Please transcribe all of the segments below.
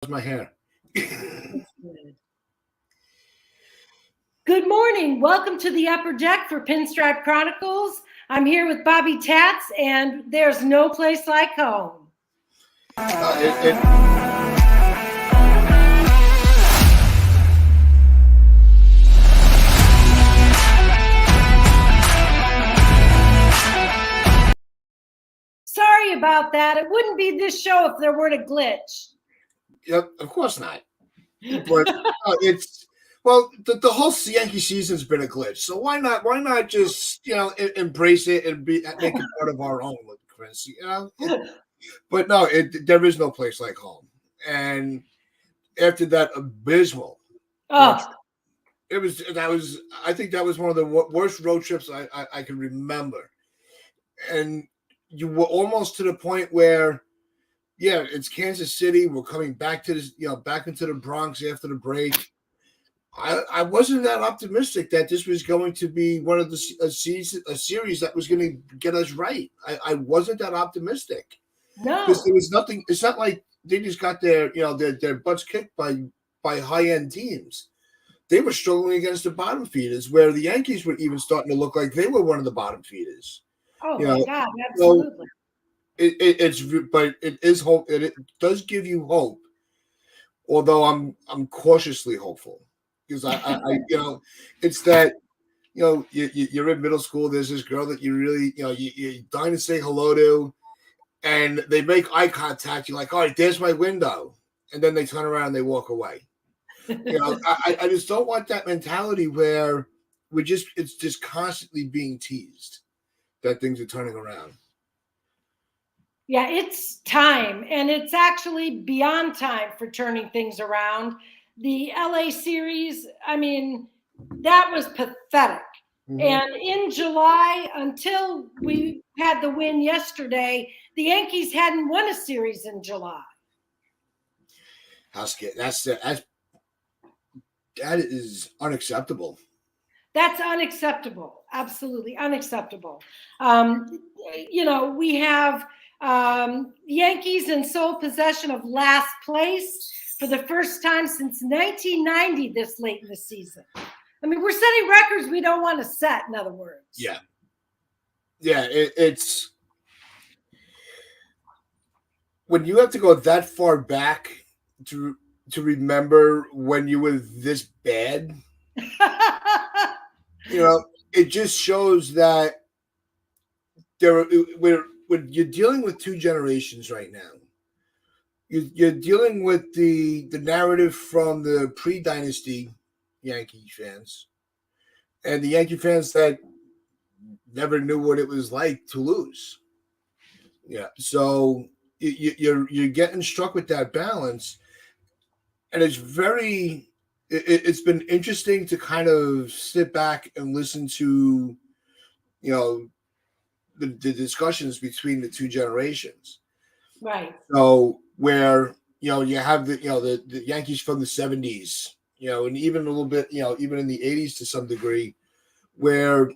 My hair. Good morning. Welcome to the upper deck for Pinstripe Chronicles. I'm here with Bobby Tats, and there's no place like home. It, Sorry about that. It wouldn't be this show if there weren't a glitch. Yep, of course not. But it's the whole Yankee season's been a glitch. So why not? Why not just embrace it and make it part of our own, Chris? But no, there is no place like home. And after that abysmal, road trip, Oh, I think that was one of the worst road trips I can remember. And you were almost to the point where, yeah, it's Kansas City. We're coming back to this, back into the Bronx after the break. I wasn't that optimistic that this was going to be one of a series that was going to get us right. I wasn't that optimistic because no. there was nothing. It's not like they just got their butts kicked by high end teams. They were struggling against the bottom feeders, where the Yankees were even starting to look like they were one of the bottom feeders. Oh, You my know, God. so Absolutely. but it is hope. It does give you hope, although I'm cautiously hopeful because I it's that you're in middle school. There's this girl that you really you're dying to say hello to, and they make eye contact. You're like, all right, there's my window, and then they turn around and they walk away. I just don't want that mentality where it's just constantly being teased that things are turning around. Yeah, it's time, and it's actually beyond time for turning things around. The LA series, I mean, that was pathetic. Mm-hmm. And in July, until we had the win yesterday, the Yankees hadn't won a series in July. That is unacceptable. That's unacceptable. Absolutely unacceptable. We have Yankees in sole possession of last place for the first time since 1990 this late in the season. I mean, we're setting records we don't want to set, in other words. Yeah. It's when you have to go that far back to remember when you were this bad. It just shows that when you're dealing with two generations right now. You're dealing with the narrative from the pre-dynasty Yankee fans and the Yankee fans that never knew what it was like to lose. Yeah, so you're getting struck with that balance, and it's been interesting to kind of sit back and listen to the discussions between the two generations. Right. So where you have the Yankees from the 70s, and even a little bit, even in the 80s to some degree, where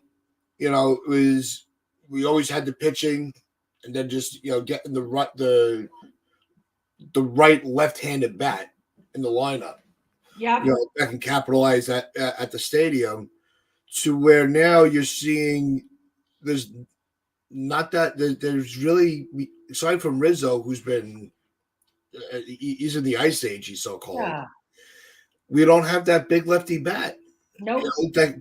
it was we always had the pitching, and then just getting the right left-handed bat in the lineup. Yeah. That can capitalize at the stadium, to where now you're seeing there's not that there's really, aside from Rizzo, who's been he's in the ice age, he's so called. Yeah. We don't have that big lefty bat. Nope.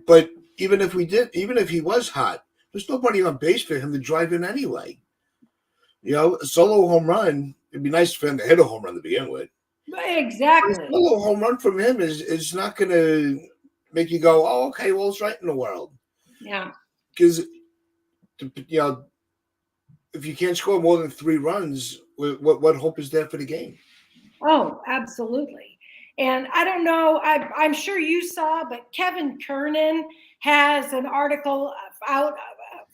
But even if he was hot, there's nobody on base for him to drive in anyway. A solo home run, it'd be nice for him to hit a home run to begin with. Exactly. But a solo home run from him is not going to make you go, oh, okay, well, it's right in the world. Yeah. Because, if you can't score more than 3 runs, what hope is there for the game? Oh, absolutely. And I don't know, I'm sure you saw, but Kevin Kernan has an article out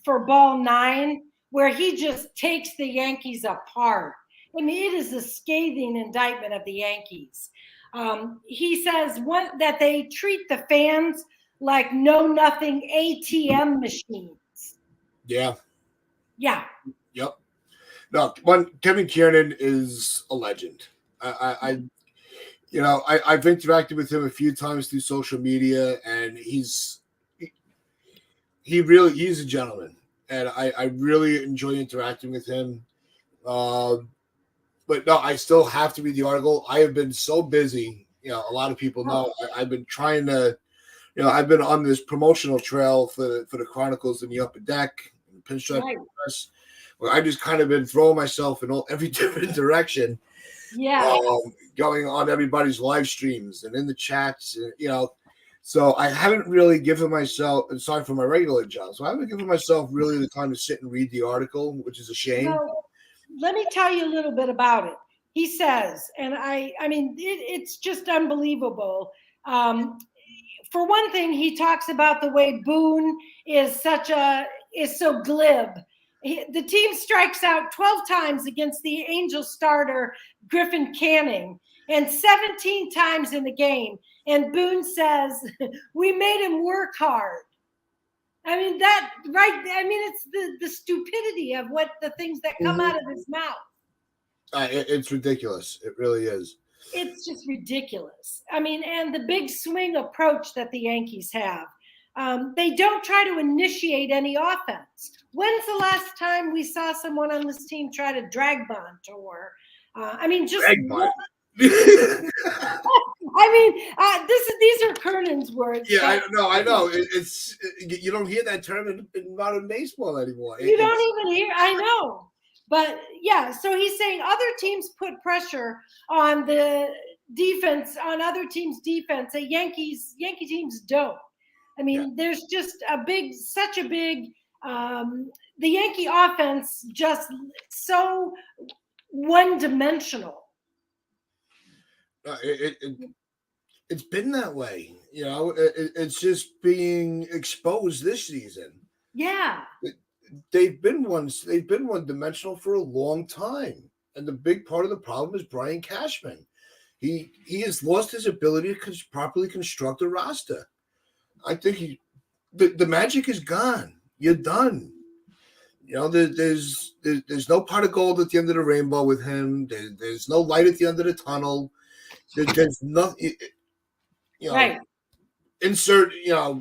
for Ball 9 where he just takes the Yankees apart. I mean, it is a scathing indictment of the Yankees. He says that they treat the fans like know-nothing ATM machines. Yeah. Yeah. Yep. No, Kevin Kiernan is a legend. I I've interacted with him a few times through social media, and he's a gentleman, and I really enjoy interacting with him. Uh, but no, I still have to read the article. I have been so busy. A lot of people know I've been trying to. I've been on this promotional trail for the Chronicles in the Upper Deck, and Pinstripe Right. Press, where I just kind of been throwing myself in every different direction, Yeah. going on everybody's live streams and in the chats, So I haven't really given myself, aside from my regular job, so I haven't given myself really the time to sit and read the article, which is a shame. Well, let me tell you a little bit about it. He says, and I mean, it's just unbelievable. Um, for one thing, he talks about the way Boone is so glib. The team strikes out 12 times against the Angel starter Griffin Canning and 17 times in the game. And Boone says, "We made him work hard." I mean that right. I mean it's the stupidity of what the things that come out of his mouth. It's ridiculous. It really is. It's just ridiculous. I mean, and the big swing approach that the Yankees have. They don't try to initiate any offense. When's the last time we saw someone on this team try to drag bunt or, I mean, just. Drag bunt. I mean, these are Kernan's words. Yeah, I know. It's you don't hear that term in modern baseball anymore. You don't even hear. I know, but yeah. So he's saying other teams put pressure on the defense, on other teams' defense. That Yankee teams don't. I mean, there's just such a big. The Yankee offense just so one-dimensional. It's been that way. It's just being exposed this season. Yeah. They've been one-dimensional for a long time. And the big part of the problem is Brian Cashman. He has lost his ability to properly construct a roster. I think the magic is gone. You're done. There's no pot of gold at the end of the rainbow with him. There's no light at the end of the tunnel. There's nothing. Right. Insert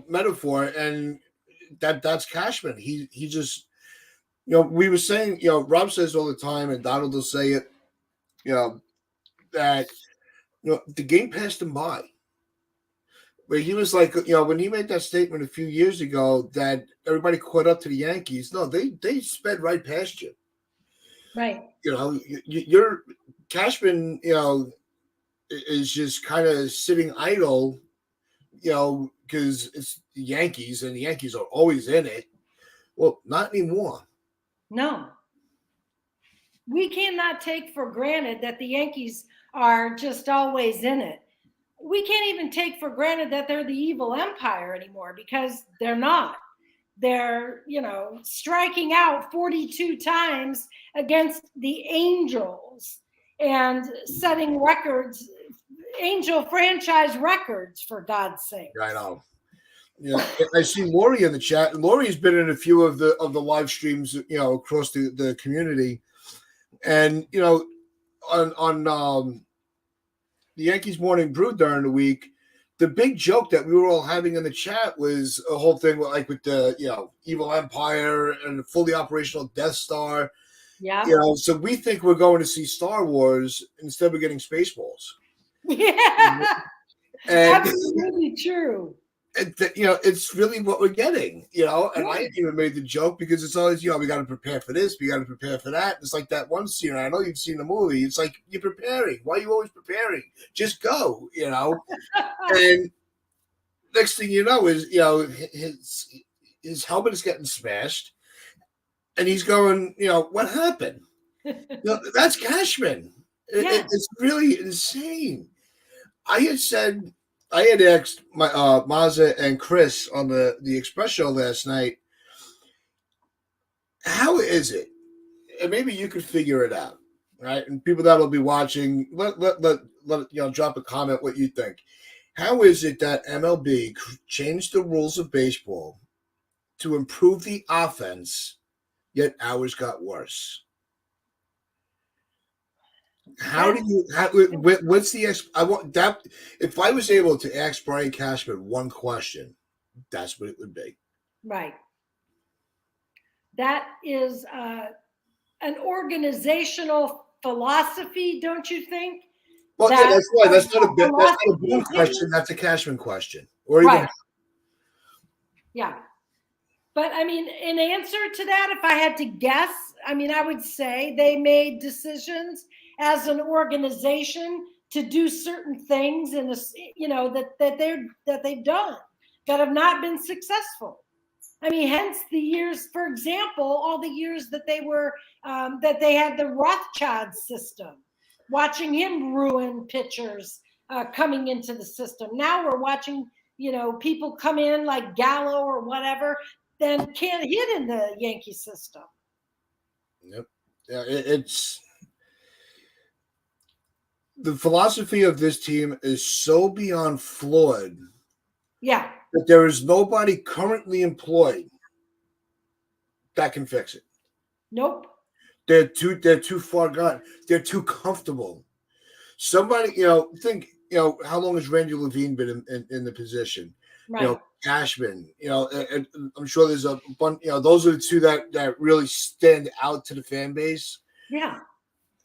metaphor, and that's Cashman. He just we were saying Rob says all the time, and Donald will say it. That the game passed him by. Where he was like, when he made that statement a few years ago that everybody caught up to the Yankees. No, they sped right past you. Right. Your Cashman, is just kind of sitting idle, because it's the Yankees and the Yankees are always in it. Well, not anymore. No. We cannot take for granted that the Yankees are just always in it. We can't even take for granted that they're the evil empire anymore because they're not. They're, striking out 42 times against the Angels and setting records, Angel franchise records, for God's sake. I know. I see Lori in the chat. Lori's been in a few of the live streams, across the community, and on the Yankees Morning Brew during the week, the big joke that we were all having in the chat was a whole thing with the evil empire and the fully operational Death Star. Yeah. So we think we're going to see Star Wars instead of getting Spaceballs. Yeah. And absolutely true. It's really what we're getting, and I even made the joke because it's always, we got to prepare for this, we got to prepare for that. It's like that one scene. I know you've seen the movie. It's like, you're preparing. Why are you always preparing? Just go, And next thing you know is, his helmet is getting smashed, and he's going, what happened? That's Cashman. It's really insane. I had asked my Mazza and Chris on the Express show last night, how is it? And maybe you could figure it out, right? And people that will be watching, let drop a comment what you think. How is it that MLB changed the rules of baseball to improve the offense, yet ours got worse? How do you? What's the? I want that. If I was able to ask Brian Cashman one question, that's what it would be. Right. That is an organizational philosophy, don't you think? Well, yeah, That that's why. That's not a bit. That's not a Boone philosophy, question. That's a Cashman question, or even. right? Yeah. But I mean, in answer to that, if I had to guess, I mean, I would say they made decisions as an organization to do certain things in a, that they've done that have not been successful. I mean, hence the years, for example, all the years that they were that they had the Rothschild system, watching him ruin pitchers coming into the system. Now we're watching, people come in like Gallo or whatever, then can't hit in the Yankee system. Yep. Yeah, it's the philosophy of this team is so beyond flawed. Yeah. That there is nobody currently employed that can fix it. Nope. They're too far gone. They're too comfortable. Somebody, think, how long has Randy Levine been in the position? Right. Cashman, and I'm sure there's a bunch, those are the two that really stand out to the fan base. Yeah.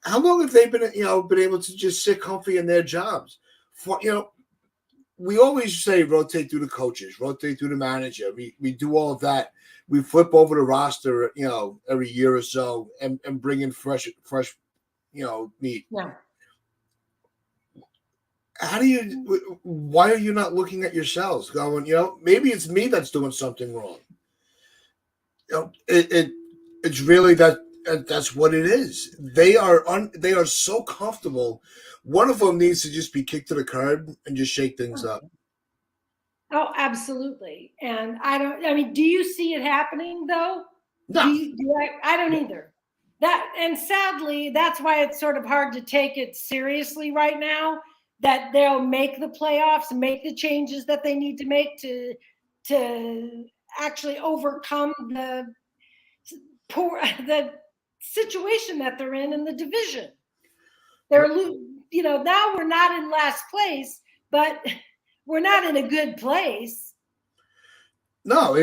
How long have they been able to just sit comfy in their jobs? We always say rotate through the coaches, rotate through the manager. We do all of that. We flip over the roster, every year or so and bring in fresh, meat. Yeah. Why are you not looking at yourselves going, maybe it's me that's doing something wrong? It's really that's what it is. They are so comfortable. One of them needs to just be kicked to the curb and just shake things up. Oh, absolutely. And I mean, do you see it happening though? No. I don't either. And sadly, that's why it's sort of hard to take it seriously right now, that they'll make the playoffs and make the changes that they need to make to actually overcome the situation that they're in the division. They're, now we're not in last place, but we're not in a good place. No,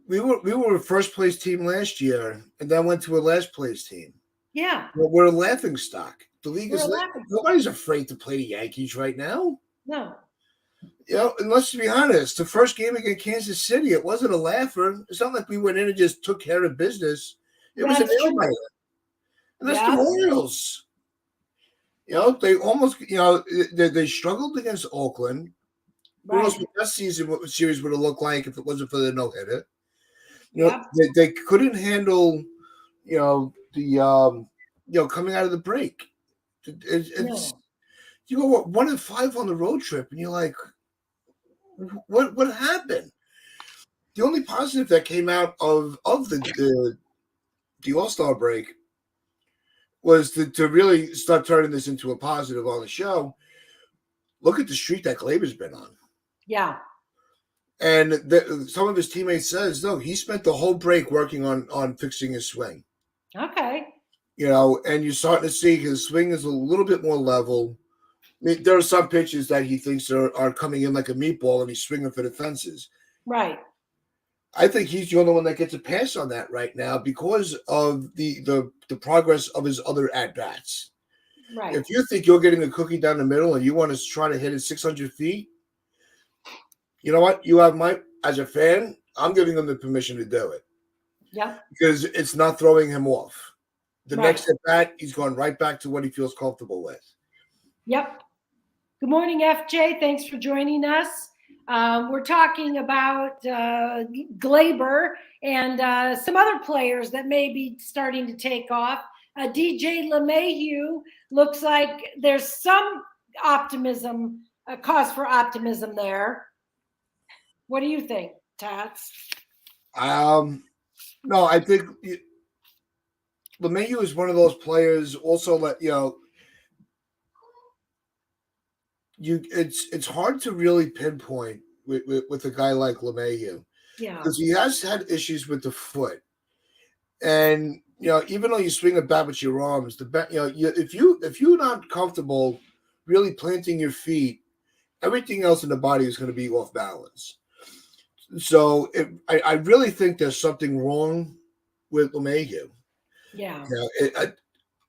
we were a first place team last year, and then went to a last place team. Yeah, we're a laughing stock. The league is nobody's afraid to play the Yankees right now. No. And let's be honest, the first game against Kansas City, it wasn't a laugher. It's not like we went in and just took care of business. It was an nail-biter. And that's the Royals. They almost, they struggled against Oakland. Who knows what that series would have looked like if it wasn't for the no-hitter? They couldn't handle, the coming out of the break. It's you go 1-5 on the road trip, and you're like, what happened? The only positive that came out of the All-Star break was to really start turning this into a positive on the show. Look at the streak that Glaber's been on. Yeah. And some of his teammates says, no, he spent the whole break working on fixing his swing. Okay. And you're starting to see his swing is a little bit more level. I mean, there are some pitches that he thinks are coming in like a meatball, and he's swinging for the fences. Right. I think he's the only one that gets a pass on that right now because of the progress of his other at-bats. Right. If you think you're getting a cookie down the middle and you want to try to hit it 600 feet, you know what? You have as a fan, I'm giving him the permission to do it. Yeah. Because it's not throwing him off. The next at-bat, he's going right back to what he feels comfortable with. Yep. Good morning, FJ. Thanks for joining us. We're talking about Glaber and some other players that may be starting to take off. DJ LeMahieu looks like there's some optimism, a cause for optimism there. What do you think, Tats? No, I think LeMahieu is one of those players. Also, it's hard to really pinpoint with a guy like LeMahieu. Yeah, because he has had issues with the foot, and even though you swing a bat with your arms, the bat, if you're not comfortable really planting your feet, everything else in the body is going to be off balance. So I really think there's something wrong with LeMahieu. Yeah.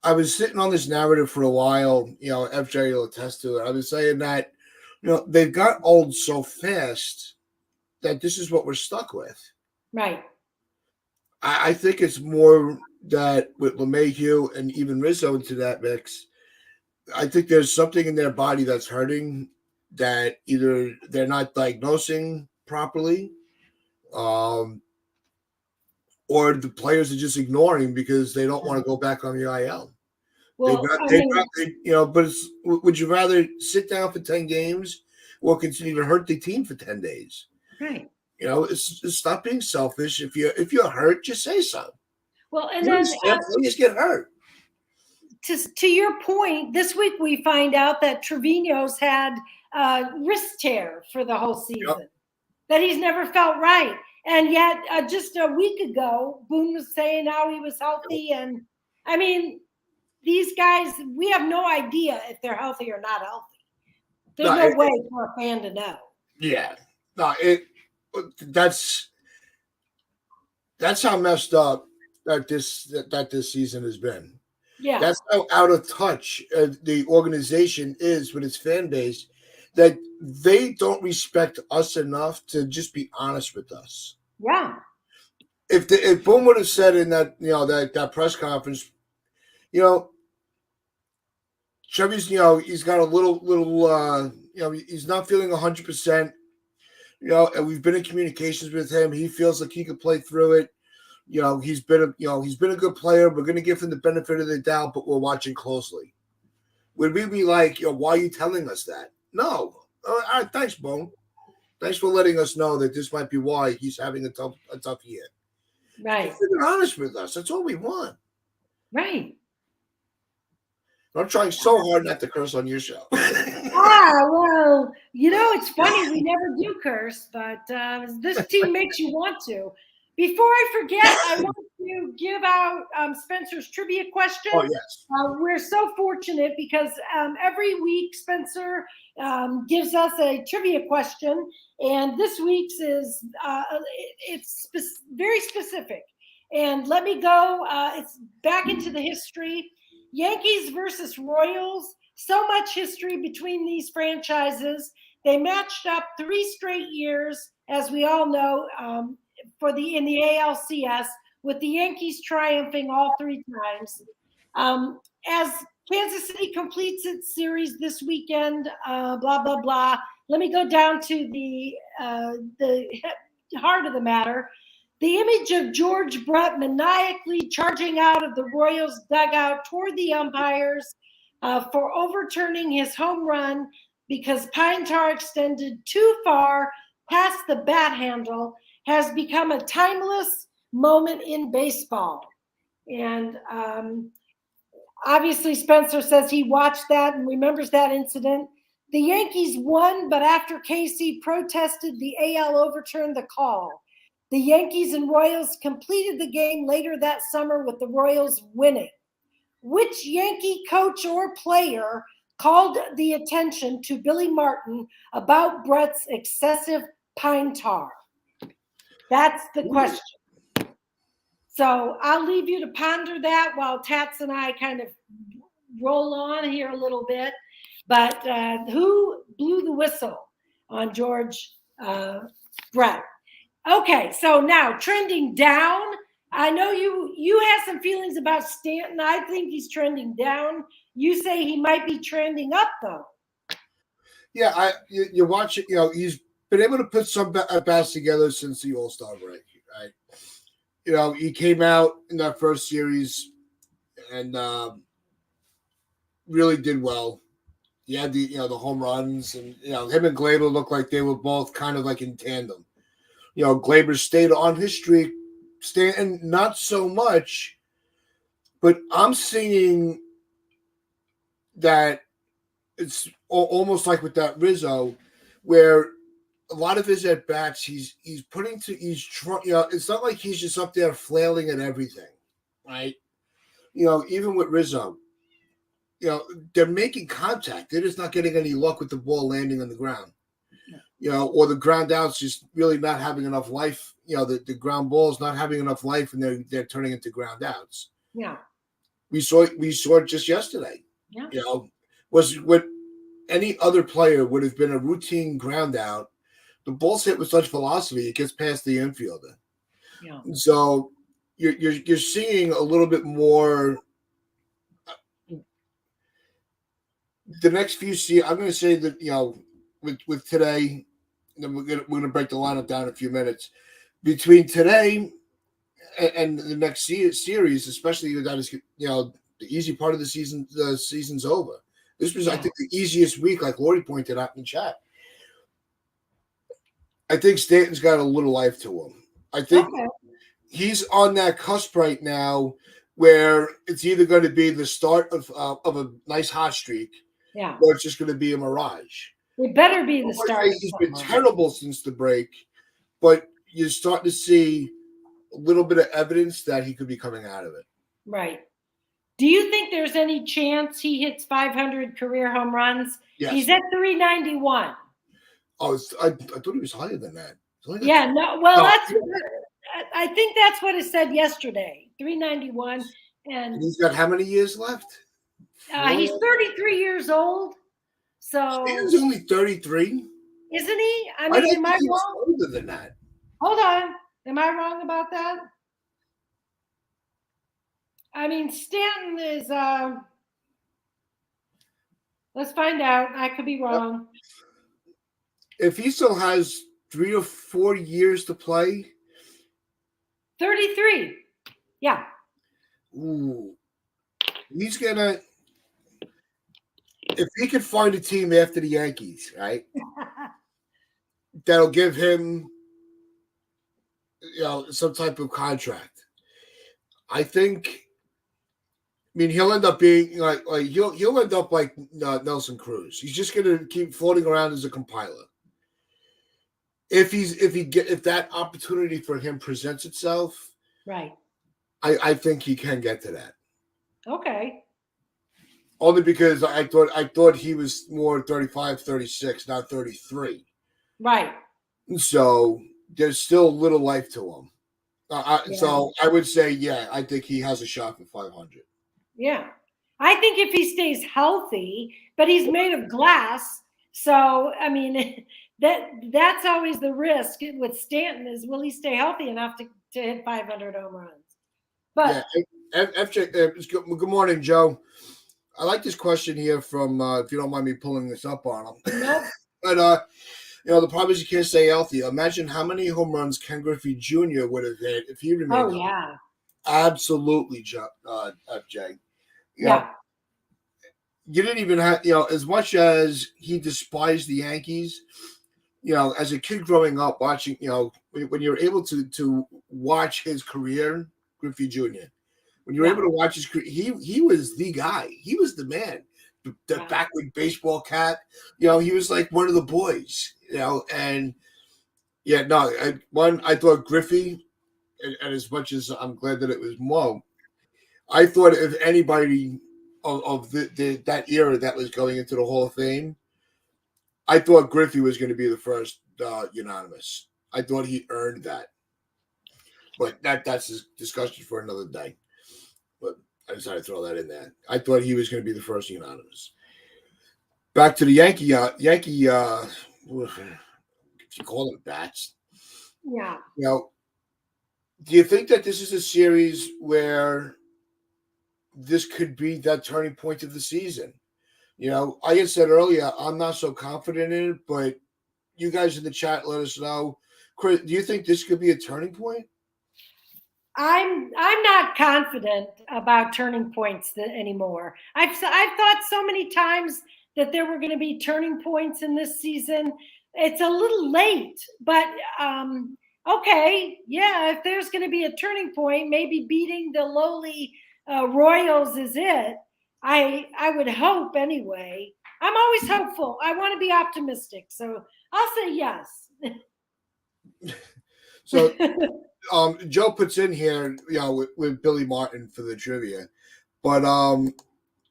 I was sitting on this narrative for a while. FJ will attest to it. I was saying that they've got old so fast that this is what we're stuck with. Right. I think it's more that with LeMahieu and even Rizzo into that mix, I think there's something in their body that's hurting that either they're not diagnosing properly, or the players are just ignoring because they don't want to go back on the IL. Well, But would you rather sit down for 10 games or continue to hurt the team for 10 days? right. It's stop being selfish. If you're hurt, just say so. Well, and then Please get hurt. To your point, this week we find out that Trevino's had wrist tear for the whole season, that he's never felt right. And yet just a week ago, Boone was saying how he was healthy. And I mean, these guys, we have no idea if they're healthy or not healthy. There's no way for a fan to know. Yeah. No, that's how messed up that this season has been. Yeah. That's how out of touch the organization is with its fan base, that they don't respect us enough to just be honest with us. Yeah. If Boone would have said in that that press conference, Chevy's he's got a little he's not feeling 100%. And we've been in communications with him. He feels like he could play through it. He's been a good player. We're going to give him the benefit of the doubt, but we're watching closely. Would we be like, why are you telling us that? No. All right, thanks, Bone. Thanks for letting us know that this might be why he's having a tough year. Right. Just be honest with us. That's all we want. Right. I'm trying so hard not to curse on your show. Well, it's funny. We never do curse, but this team makes you want to. Before I forget, I want to give out Spencer's trivia question. Oh, yes. We're so fortunate because every week Spencer gives us a trivia question, and this week's is very specific. And let me go. It's back into the history. Yankees versus Royals. So much history between these franchises. They matched up 3 straight years, as we all know, in the ALCS, with the Yankees triumphing all 3 times. As Kansas City completes its series this weekend, blah blah blah. Let me go down to the heart of the matter. The image of George Brett maniacally charging out of the Royals dugout toward the umpires for overturning his home run because pine tar extended too far past the bat handle has become a timeless moment in baseball. And obviously Spencer says he watched that and remembers that incident. The Yankees won, but after Casey protested, the AL overturned the call. The Yankees and Royals completed the game later that summer with the Royals winning. Which Yankee coach or player called the attention to Billy Martin about Brett's excessive pine tar? That's the question. So I'll leave you to ponder that while Tats and I kind of roll on here a little bit. But who blew the whistle on George Brett? Okay, so now trending down. I know you have some feelings about Stanton. I think he's trending down. You say he might be trending up, though. Yeah, you watch it. He's been able to put some bats together since the All-Star break, right? He came out in that first series and really did well. He had the home runs, and him and Gleyber looked like they were both kind of like in tandem. Gleyber stayed on his streak. Stanton, not so much, but I'm seeing that it's almost like with that Rizzo, where a lot of his at bats, it's not like he's just up there flailing at everything, right? even with Rizzo, they're making contact. They're just not getting any luck with the ball landing on the ground. Or the ground outs just really not having enough life. The ground balls not having enough life, and they're turning into ground outs. Yeah. We saw it just yesterday. Yeah. Was what any other player would have been a routine ground out. The ball's hit with such velocity, it gets past the infielder. Yeah. So you're seeing a little bit more. The next few I'm going to say that with today, then we're gonna break the lineup down in a few minutes. Between today and the next series, especially that is the easy part of the season. The season's over. This was, I think, the easiest week, like Lori pointed out in the chat. I think Stanton's got a little life to him. I think he's on that cusp right now where it's either going to be the start of a nice hot streak, or it's just going to be a mirage. It better be the start. He's been terrible since the break, but you're starting to see a little bit of evidence that he could be coming out of it. Right. Do you think there's any chance he hits 500 career home runs? Yes. He's at 391. Oh, I thought he was higher than that. Yeah, no. Well, that's. I think that's what it said yesterday. 391, and he's got how many years left? He's 33 years old. So Stan's only 33, isn't he? I mean, am I wrong? Older than that. Hold on, am I wrong about that? I mean, Stanton is. Let's find out. I could be wrong. If he still has 3 or 4 years to play. 33. Yeah. Ooh. He's gonna. If he could find a team after the Yankees, right? That'll give him, some type of contract. I think. I mean, he'll end up being like he'll end up like Nelson Cruz. He's just going to keep floating around as a compiler. If that opportunity for him presents itself, right? I think he can get to that. Okay. Only because I thought he was more 35, 36, not 33. Right. So there's still a little life to him. So I would say, I think he has a shot for 500. Yeah. I think if he stays healthy, but he's made of glass. So, I mean, that's always the risk with Stanton is, will he stay healthy enough to hit 500 home runs? But FJ, good morning, Joe. I like this question here from, if you don't mind me pulling this up on him. Nope. But, the problem is you can't stay healthy. Imagine how many home runs Ken Griffey Jr. would have hit if he remained healthy. Yeah. Absolutely, FJ. You didn't even have, as much as he despised the Yankees, as a kid growing up watching, when you're able to watch his career, Griffey Jr., when you're able to watch his career, he was the guy. He was the man. The backward baseball cap. He was like one of the boys, and I thought Griffey, and as much as I'm glad that it was Mo, I thought if anybody of that era that was going into the Hall of Fame, I thought Griffey was going to be the first unanimous. I thought he earned that. But that's a discussion for another day. But I decided to throw that in there. I thought he was going to be the first unanimous. Back to the Yankee, if you call them bats. Yeah. Do you think that this is a series where this could be that turning point of the season? I had said earlier, I'm not so confident in it, but you guys in the chat let us know. Chris, do you think this could be a turning point? I'm not confident about turning points anymore. I've thought so many times that there were going to be turning points in this season. It's a little late, but okay, if there's going to be a turning point, maybe beating the lowly Royals is it. I would hope anyway. I'm always hopeful. I want to be optimistic, so I'll say yes. So Joe puts in here, with Billy Martin for the trivia. But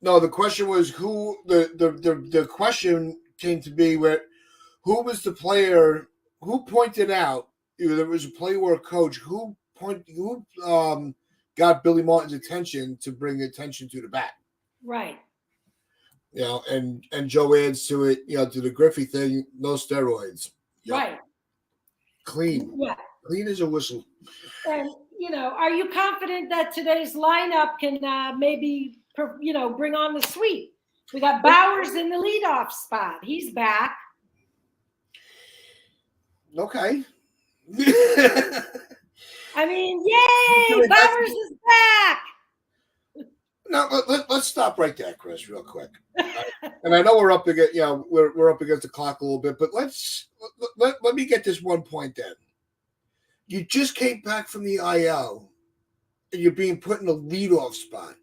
no, the question was who the question came to be who was the player who pointed out either there was a player or a coach who got Billy Martin's attention to bring attention to the bat. Right. And Joe adds to it, to the Griffey thing, no steroids. Yep. Right. Clean. Yeah. Clean as a whistle. And, are you confident that today's lineup can maybe, bring on the sweep? We got Bowers in the leadoff spot. He's back. Okay. I mean, yay! Bowers is back. Now let's stop right there, Chris, real quick. And I know we're up against, we're up against the clock a little bit, but let me get this one point then. You just came back from the IL, and you're being put in a leadoff spot.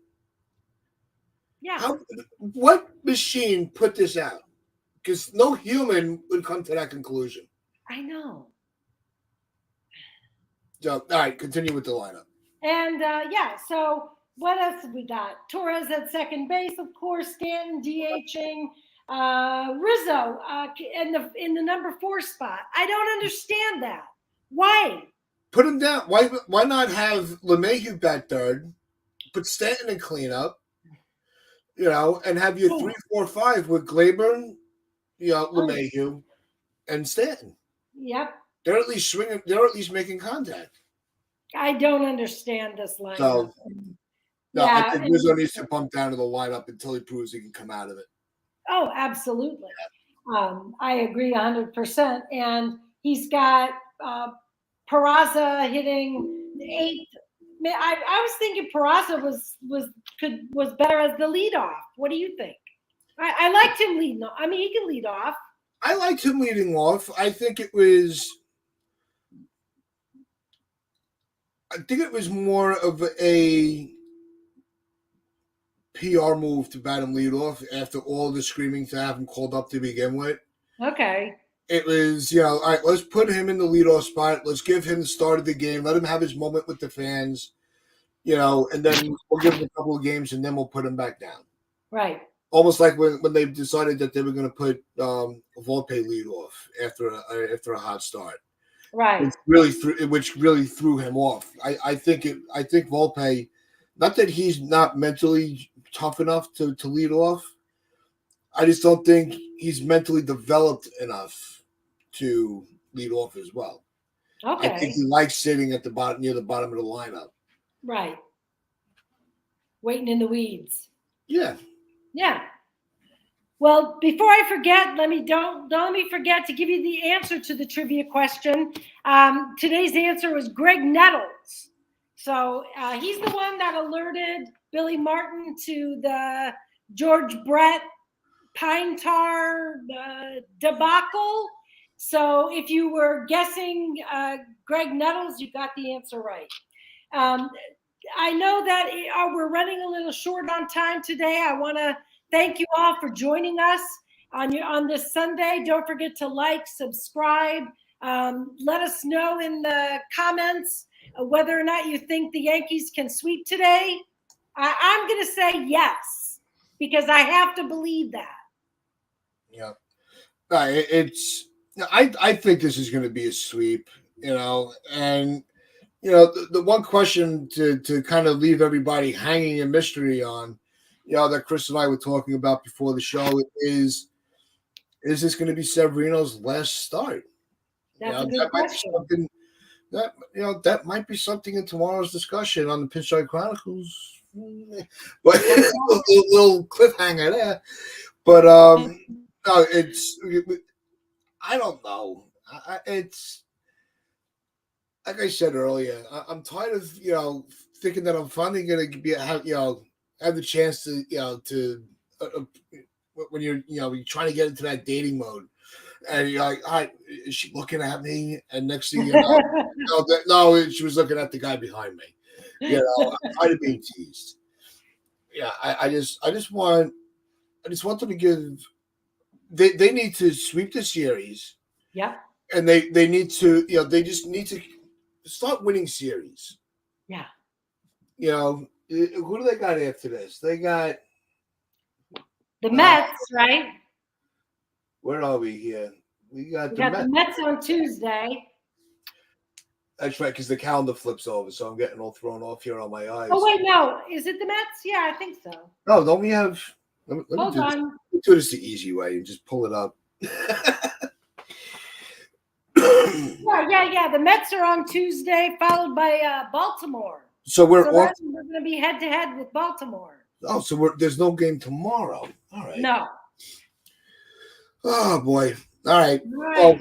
Yeah. What machine put this out? Because no human would come to that conclusion. I know. So, all right, continue with the lineup. And so what else have we got? Torres at second base, of course. Stanton DHing. Rizzo in the number 4 spot. I don't understand that. Why? Put him down. Why not have LeMahieu bat third? Put Stanton in cleanup. And have your 3, 4, 5 with Gleyber, LeMahieu, and Stanton. Yep. They're at least swinging. They're at least making contact. I don't understand this lineup. So, I think Rizzo needs to bump down to the lineup until he proves he can come out of it. Oh, absolutely. I agree 100%. And he's got Peraza hitting 8th. I was thinking Peraza was better as the leadoff. What do you think? I liked him leading off. I mean, he can lead off. I liked him leading off. I think it was more of a PR move to bat him lead off after all the screaming to have him called up to begin with. Okay. It was, all right, let's put him in the leadoff spot. Let's give him the start of the game. Let him have his moment with the fans, and then we'll give him a couple of games and then we'll put him back down. Right. Almost like when they decided that they were going to put Volpe lead off after a hot start. Right. Which really threw him off. I think Volpe, not that he's not mentally tough enough to lead off. I just don't think he's mentally developed enough to lead off as well. Okay. I think he likes sitting at the bottom, near the bottom of the lineup. Right. Waiting in the weeds. Yeah. Yeah. Well, before I forget, don't let me forget to give you the answer to the trivia question. Today's answer was Greg Nettles. So he's the one that alerted Billy Martin to the George Brett Pine Tar debacle. So if you were guessing Greg Nettles, you got the answer right. I know that we're running a little short on time today. I want to thank you all for joining us on this Sunday. Don't forget to like, subscribe. Let us know in the comments whether or not you think the Yankees can sweep today. I'm going to say yes, because I have to believe that. Yeah. I think this is going to be a sweep, and the one question to kind of leave everybody hanging a mystery on, that Chris and I were talking about before the show is this going to be Severino's last start? That's a good question. That might be something in tomorrow's discussion on the Pinstripe Chronicles, but a little cliffhanger there. But no, I don't know. It's like I said earlier. I'm tired of thinking that I'm finally gonna have the chance to when you're trying to get into that dating mode, and you're like, all right, is she looking at me? And next thing you know, no, she was looking at the guy behind me. I'm tired of being teased. Yeah, I just want them to give. They need to sweep the series. Yeah. And they need to, they just need to start winning series. Yeah. Who do they got after this? They got the Mets, right? Where are we here? We got the Mets on Tuesday. That's right, because the calendar flips over, so I'm getting all thrown off here on my eyes. Oh wait, no, is it the Mets? Yeah, I think so. No, don't we have? Let me Hold on. Let me do this the easy way and just pull it up. Yeah. The Mets are on Tuesday, followed by Baltimore. So we're going to be head to head with Baltimore. Oh, so there's no game tomorrow. All right. No. Oh boy. All right. Well,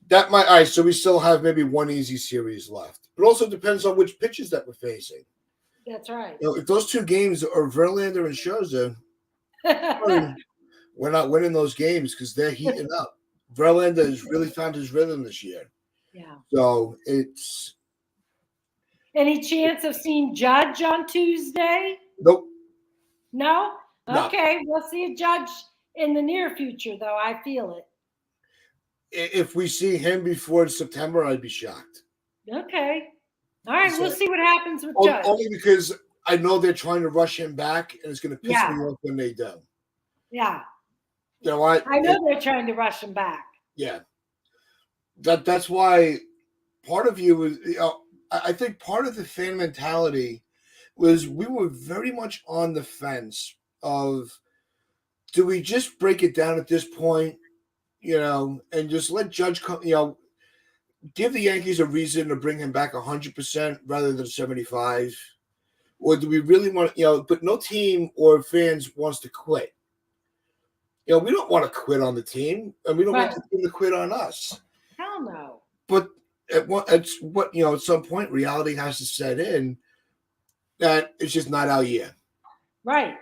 that might. All right. So we still have maybe one easy series left. It also depends on which pitches that we're facing. That's right. If those two games are Verlander and Scherzer, we're not winning those games because they're heating up. Verlander has really found his rhythm this year. Yeah. So it's. Any chance of seeing Judge on Tuesday? Nope. No? Okay. We'll see a Judge in the near future, though. I feel it. If we see him before September, I'd be shocked. Okay. All right. We'll see what happens with Judge. Only because I know they're trying to rush him back, and it's going to piss me off when they do. Yeah. You know what? I know they're trying to rush him back. Yeah. That's why part of you was, I think part of the fan mentality was we were very much on the fence of, do we just break it down at this point, and just let Judge come, give the Yankees a reason to bring him back 100% rather than 75%? Or do we really want, but no team or fans wants to quit. We don't want to quit on the team, and we don't want the team to quit on us. Hell no. But at some point, reality has to set in that it's just not our year. Right.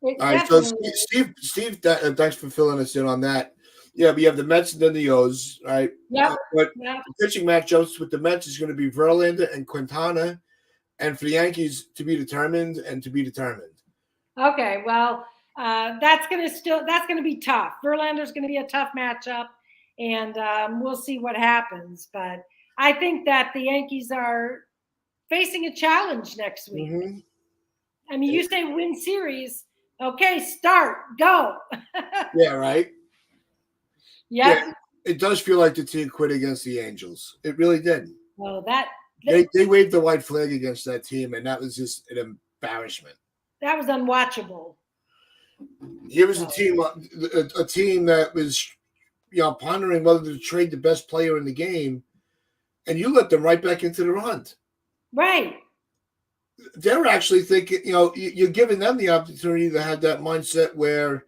All right, so Steve, thanks for filling us in on that. Yeah, we have the Mets and then the O's, right? Yeah. But the pitching matchups with the Mets is going to be Verlander and Quintana, and for the Yankees to be determined and to be determined. Okay, well, that's going to be tough. Verlander's going to be a tough matchup, and we'll see what happens. But I think that the Yankees are facing a challenge next week. Mm-hmm. I mean, you say win series. Okay, start, go. Yeah, right. Yep. Yeah, it does feel like the team quit against the Angels. It really did. Well, they waved the white flag against that team, and that was just an embarrassment. That was unwatchable. Here was a team that was, pondering whether to trade the best player in the game, and you let them right back into the hunt. Right. They're actually thinking, you're giving them the opportunity to have that mindset where,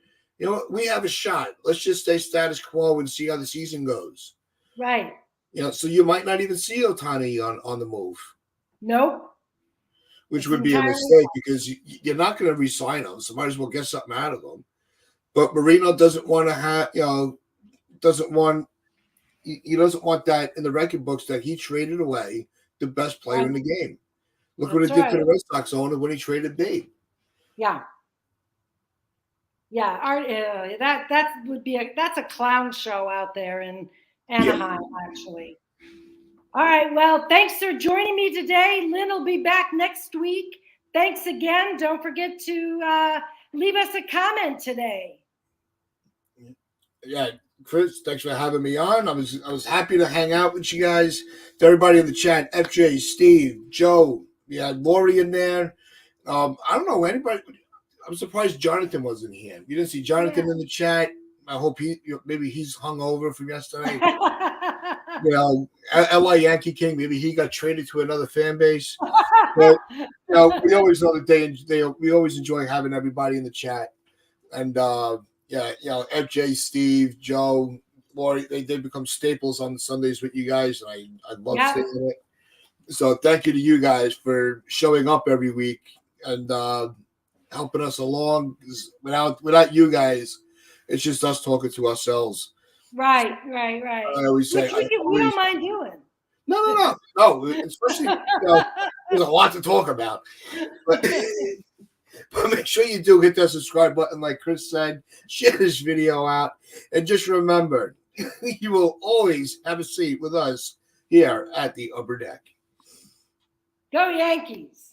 we have a shot. Let's just stay status quo and see how the season goes. Right. So you might not even see Ohtani on the move. Nope. Which would be a mistake because you're not going to re-sign him, so might as well get something out of him. But Marino doesn't want to have, he doesn't want that in the record books that he traded away the best player in the game. Look what it did to the Red Sox owner when he traded B. Yeah. Yeah, that's a clown show out there in Anaheim, actually. All right, well, thanks for joining me today. Lynn will be back next week. Thanks again. Don't forget to leave us a comment today. Yeah, Chris, thanks for having me on. I was happy to hang out with you guys. To everybody in the chat, FJ, Steve, Joe, we had Lori in there. I don't know anybody. I'm surprised Jonathan wasn't here. You didn't see Jonathan in the chat. I hope maybe he's hungover from yesterday. LA Yankee King, maybe he got traded to another fan base. But we always know that we always enjoy having everybody in the chat. And FJ, Steve, Joe, Lori, they become staples on Sundays with you guys, and I love seeing it. So thank you to you guys for showing up every week and helping us along. Without you guys, it's just us talking to ourselves. Right. I always say we don't mind doing. No. Especially there's a lot to talk about, but make sure you do hit that subscribe button, like Chris said. Share this video out, and just remember, you will always have a seat with us here at the Upper Deck. Go Yankees.